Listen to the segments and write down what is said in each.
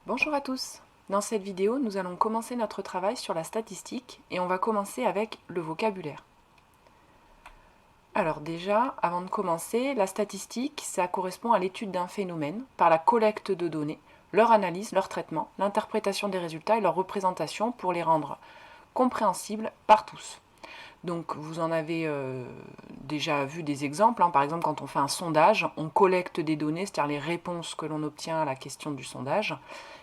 Bonjour à tous. Dans cette vidéo, nous allons commencer notre travail sur la statistique et on va commencer avec le vocabulaire. Alors déjà, avant de commencer, la statistique, ça correspond à l'étude d'un phénomène par la collecte de données, leur analyse, leur traitement, l'interprétation des résultats et leur représentation pour les rendre compréhensibles par tous. Donc vous en avez déjà vu des exemples, hein. Par exemple quand on fait un sondage, on collecte des données, c'est-à-dire les réponses que l'on obtient à la question du sondage,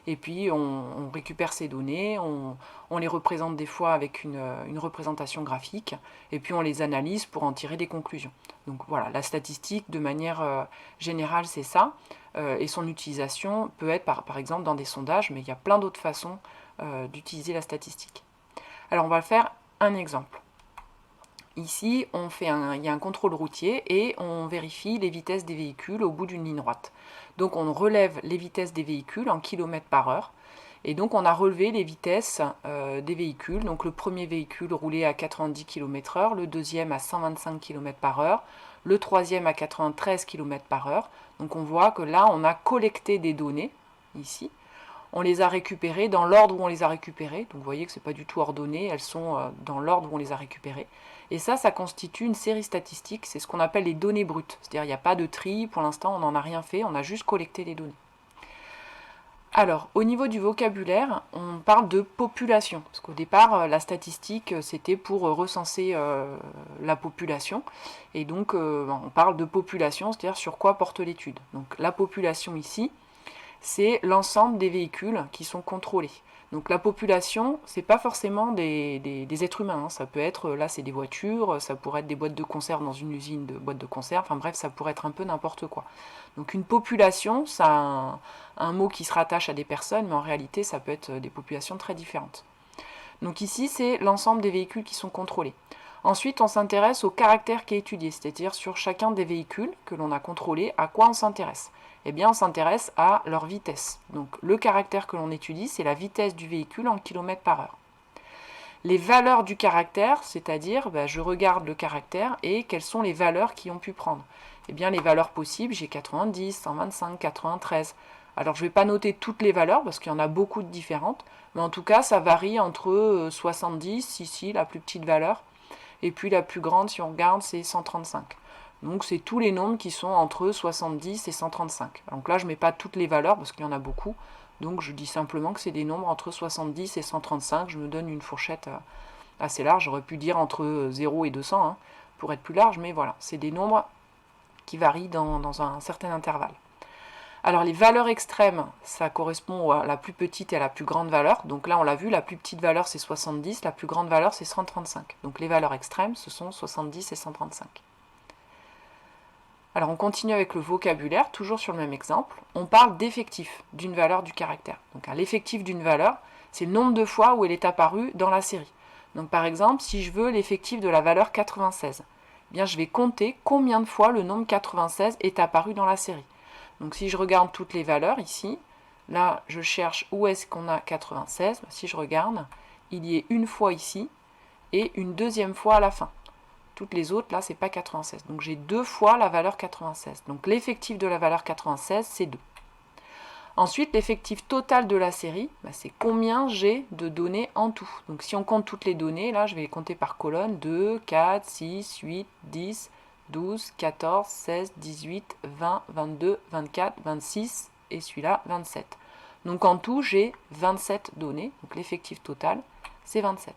et puis on récupère ces données, on les représente des fois avec une représentation graphique, et puis on les analyse pour en tirer des conclusions. Donc voilà, la statistique de manière générale c'est ça, et son utilisation peut être par exemple dans des sondages, mais il y a plein d'autres façons d'utiliser la statistique. Alors on va faire un exemple. Ici, il y a un contrôle routier et on vérifie les vitesses des véhicules au bout d'une ligne droite. Donc on relève les vitesses des véhicules en kilomètres par heure. Et donc on a relevé les vitesses des véhicules. Donc le premier véhicule roulait à 90 km/h, le deuxième à 125 km/h, le troisième à 93 km/h. Donc on voit que là on a collecté des données, ici. On les a récupérées dans l'ordre où on les a récupérées. Donc vous voyez que ce n'est pas du tout ordonné, elles sont dans l'ordre où on les a récupérées. Et ça constitue une série statistique, c'est ce qu'on appelle les données brutes. C'est-à-dire il n'y a pas de tri, pour l'instant on n'en a rien fait, on a juste collecté les données. Alors, au niveau du vocabulaire, on parle de population, parce qu'au départ, la statistique, c'était pour recenser la population, et donc on parle de population, c'est-à-dire sur quoi porte l'étude. Donc la population ici, c'est l'ensemble des véhicules qui sont contrôlés. Donc la population, c'est pas forcément des êtres humains, hein. Ça peut être, là c'est des voitures, ça pourrait être des boîtes de conserve dans une usine de boîtes de conserve, enfin bref, ça pourrait être un peu n'importe quoi. Donc une population, ça a un mot qui se rattache à des personnes, mais en réalité ça peut être des populations très différentes. Donc ici, c'est l'ensemble des véhicules qui sont contrôlés. Ensuite, on s'intéresse au caractère qui est étudié, c'est-à-dire sur chacun des véhicules que l'on a contrôlés, à quoi on s'intéresse. Eh bien, on s'intéresse à leur vitesse. Donc, le caractère que l'on étudie, c'est la vitesse du véhicule en kilomètres par heure. Les valeurs du caractère, c'est-à-dire, je regarde le caractère et quelles sont les valeurs qui ont pu prendre. Eh bien, les valeurs possibles, j'ai 90, 125, 93. Alors, je ne vais pas noter toutes les valeurs parce qu'il y en a beaucoup de différentes, mais en tout cas, ça varie entre 70, ici, la plus petite valeur, et puis la plus grande, si on regarde, c'est 135. Donc c'est tous les nombres qui sont entre 70 et 135. Donc là, je ne mets pas toutes les valeurs parce qu'il y en a beaucoup. Donc je dis simplement que c'est des nombres entre 70 et 135. Je me donne une fourchette assez large. J'aurais pu dire entre 0 et 200 hein, pour être plus large, mais voilà, c'est des nombres qui varient dans un certain intervalle. Alors les valeurs extrêmes, ça correspond à la plus petite et à la plus grande valeur. Donc là, on l'a vu, la plus petite valeur c'est 70, la plus grande valeur c'est 135. Donc les valeurs extrêmes, ce sont 70 et 135. Alors on continue avec le vocabulaire, toujours sur le même exemple. On parle d'effectif d'une valeur du caractère. Donc l'effectif d'une valeur, c'est le nombre de fois où elle est apparue dans la série. Donc par exemple, si je veux l'effectif de la valeur 96, eh bien je vais compter combien de fois le nombre 96 est apparu dans la série. Donc si je regarde toutes les valeurs ici, là je cherche où est-ce qu'on a 96. Si je regarde, il y est une fois ici et une deuxième fois à la fin. Toutes les autres, là, c'est pas 96. Donc j'ai deux fois la valeur 96. Donc l'effectif de la valeur 96, c'est 2. Ensuite, l'effectif total de la série, c'est combien j'ai de données en tout. Donc si on compte toutes les données, là, je vais les compter par colonne. 2, 4, 6, 8, 10, 12, 14, 16, 18, 20, 22, 24, 26 et celui-là, 27. Donc en tout, j'ai 27 données. Donc l'effectif total, c'est 27.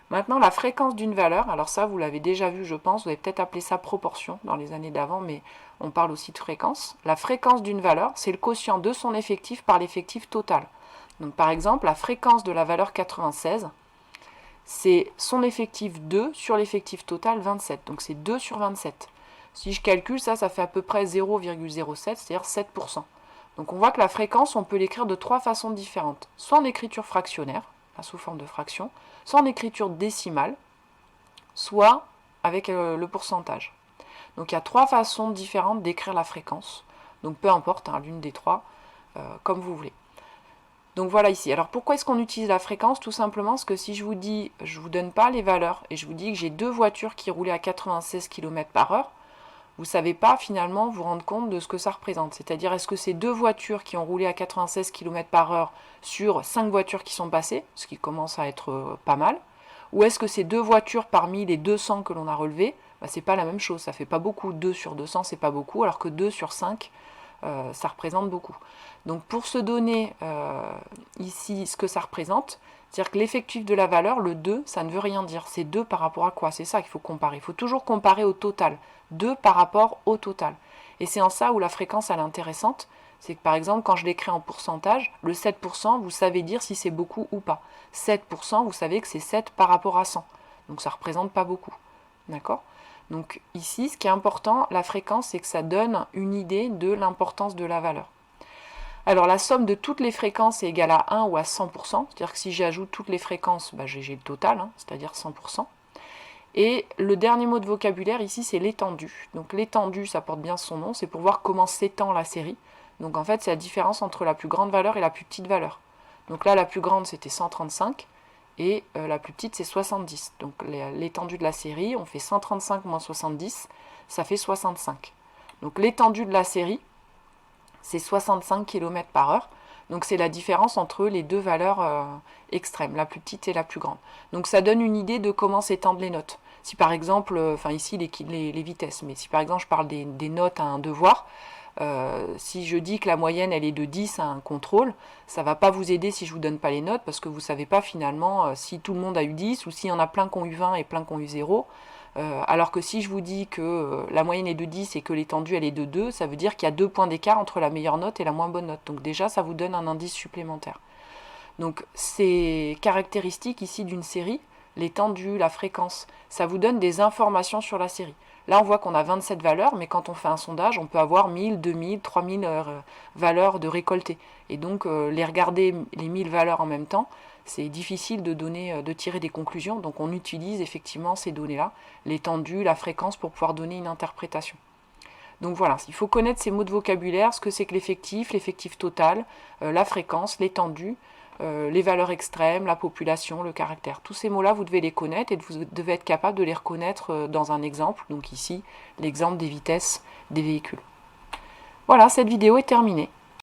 Maintenant, la fréquence d'une valeur, alors ça, vous l'avez déjà vu, je pense, vous avez peut-être appelé ça proportion dans les années d'avant, mais on parle aussi de fréquence. La fréquence d'une valeur, c'est le quotient de son effectif par l'effectif total. Donc par exemple, la fréquence de la valeur 96, c'est son effectif 2 sur l'effectif total 27. Donc c'est 2 sur 27. Si je calcule ça, ça fait à peu près 0,07, c'est-à-dire 7%. Donc on voit que la fréquence, on peut l'écrire de trois façons différentes. Soit en écriture fractionnaire, sous forme de fraction, soit en écriture décimale, soit avec le pourcentage. Donc il y a trois façons différentes d'écrire la fréquence. Donc peu importe, hein, l'une des trois, comme vous voulez. Donc voilà ici. Alors pourquoi est-ce qu'on utilise la fréquence? Tout simplement parce que si je vous dis, je ne vous donne pas les valeurs, et je vous dis que j'ai deux voitures qui roulaient à 96 km/h, vous ne savez pas finalement vous rendre compte de ce que ça représente. C'est-à-dire, est-ce que c'est 2 voitures qui ont roulé à 96 km/h sur 5 voitures qui sont passées, ce qui commence à être pas mal, ou est-ce que c'est 2 voitures parmi les 200 que l'on a relevées? C'est pas la même chose, ça fait pas beaucoup. 2 sur 200, c'est pas beaucoup, alors que 2 sur 5, ça représente beaucoup. Donc pour se donner ici ce que ça représente, c'est-à-dire que l'effectif de la valeur, le 2, ça ne veut rien dire. C'est 2 par rapport à quoi? C'est ça qu'il faut comparer. Il faut toujours comparer au total. 2 par rapport au total. Et c'est en ça où la fréquence elle est intéressante. C'est que par exemple, quand je l'écris en pourcentage, le 7%, vous savez dire si c'est beaucoup ou pas. 7%, vous savez que c'est 7 par rapport à 100. Donc ça ne représente pas beaucoup. D'accord? Donc ici, ce qui est important, la fréquence, c'est que ça donne une idée de l'importance de la valeur. Alors la somme de toutes les fréquences est égale à 1 ou à 100%, c'est-à-dire que si j'ajoute toutes les fréquences, j'ai le total, c'est-à-dire 100%. Et le dernier mot de vocabulaire ici, c'est l'étendue. Donc l'étendue, ça porte bien son nom, c'est pour voir comment s'étend la série. Donc en fait, c'est la différence entre la plus grande valeur et la plus petite valeur. Donc là, la plus grande, c'était 135, et la plus petite, c'est 70. Donc l'étendue de la série, on fait 135 moins 70, ça fait 65. Donc l'étendue de la série, c'est 65 km/h. Donc c'est la différence entre les deux valeurs extrêmes, la plus petite et la plus grande. Donc ça donne une idée de comment s'étendent les notes. Si par exemple, ici les vitesses, mais si par exemple je parle des notes à un devoir, si je dis que la moyenne elle est de 10 à un contrôle, ça ne va pas vous aider si je ne vous donne pas les notes, parce que vous ne savez pas finalement si tout le monde a eu 10 ou s'il y en a plein qui ont eu 20 et plein qui ont eu 0. Alors que si je vous dis que la moyenne est de 10 et que l'étendue elle est de 2, ça veut dire qu'il y a 2 points d'écart entre la meilleure note et la moins bonne note. Donc déjà ça vous donne un indice supplémentaire. Donc ces caractéristiques ici d'une série, l'étendue, la fréquence, ça vous donne des informations sur la série. Là on voit qu'on a 27 valeurs, mais quand on fait un sondage, on peut avoir 1000, 2000, 3000 valeurs de récoltées. Et donc les regarder les 1000 valeurs en même temps, c'est difficile de tirer des conclusions, donc on utilise effectivement ces données-là, l'étendue, la fréquence, pour pouvoir donner une interprétation. Donc voilà, il faut connaître ces mots de vocabulaire, ce que c'est que l'effectif total, la fréquence, l'étendue, les valeurs extrêmes, la population, le caractère. Tous ces mots-là, vous devez les connaître et vous devez être capable de les reconnaître dans un exemple, donc ici, l'exemple des vitesses des véhicules. Voilà, cette vidéo est terminée.